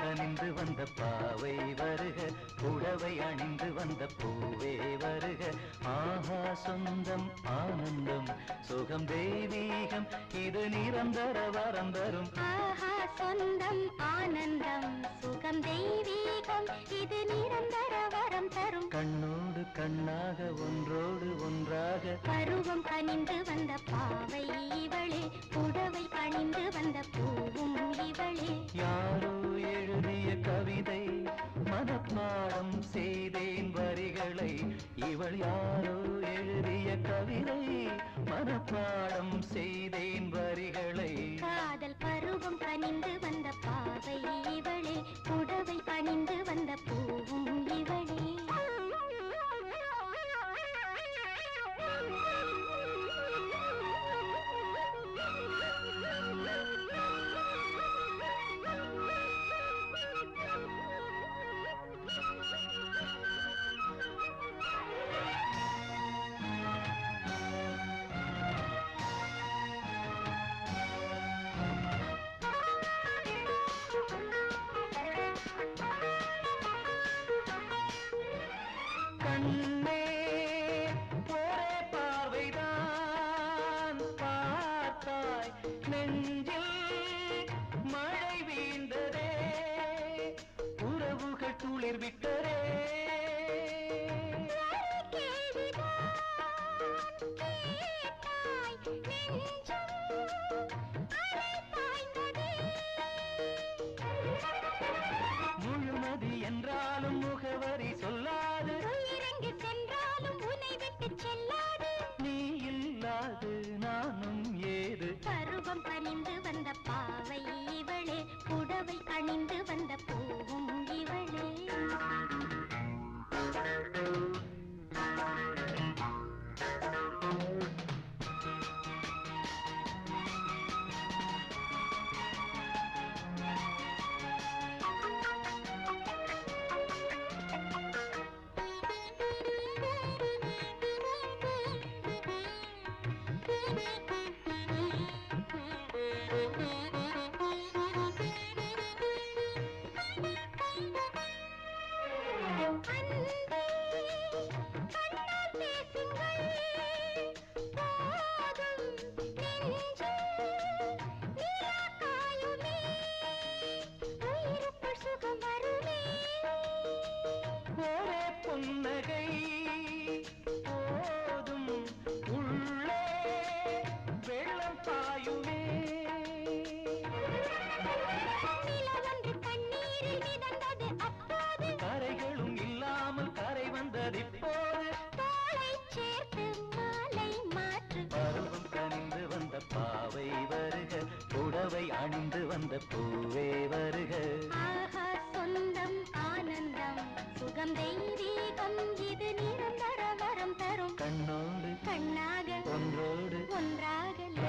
அணிந்து வந்த பாவை வருக, புடவை அணிந்து வந்த பூவே வருக. ஆஹா சொந்தம் ஆனந்தம் சுகம் தெய்வீகம், இது நிரந்தர வரம் தரும். ஆஹா சொந்தம் ஆனந்தம் சுகம் தெய்வீகம், இது நிரந்தர வரம் தரும். கண்ணோடு கண்ணாக ஒன்றோடு ஒன்றாக பருவம் கனிந்து வந்த பாவை இவளே, புடவை அணிந்து வந்த பூவும் இவளே. யாரோ எழுதிய கவிதை மனப்பாடம் செய்தேன் வரிகளை, இவள் யாரோ எழுதிய கவிதை மனப்பாடம் செய்தேன் வரிகளை. காதல் பருவம் கனிந்து வந்த பாவை இவளே, புடவை அணிந்து வந்த பூவும் இவளே. கண்ணே ஒரே பார்வைதான் பார்த்தாய், நெஞ்சில் மழை வீழ்ந்ததே, உறவுகள் துளிர் விட்டதே. முழுமதி என்றாலும் முகவரி சொல்லாது, சென்றாலும் உன்னை விட்டு செல்லாது. நீ இல்லாது நானும் ஏது. பருவம் கனிந்து வந்த பாவை இவளே, புடவை அணிந்து வந்த பூவும் இவளே. ஒரே புன்னகை போதும், உள்ளே வெள்ளம் பாயுமே. நிலவொன்று கண்ணீரில் மிதந்தது அப்போது, கரைகளும் இல்லாமல் கரை வந்தது இப்போது. தோளை சேர்த்து மாலை மாற்று. பருவம் கனிந்து வந்த பாவை வருக, புடவை அணிந்து வந்த பூவே வருக. ஆஹா சொந்தம் ஆனந்தம் சுகம் தெய்வீகம், இது நிரந்தர வரம் தரும். கண்ணோடு கண்ணாக ஒன்றோடு ஒன்றாக லா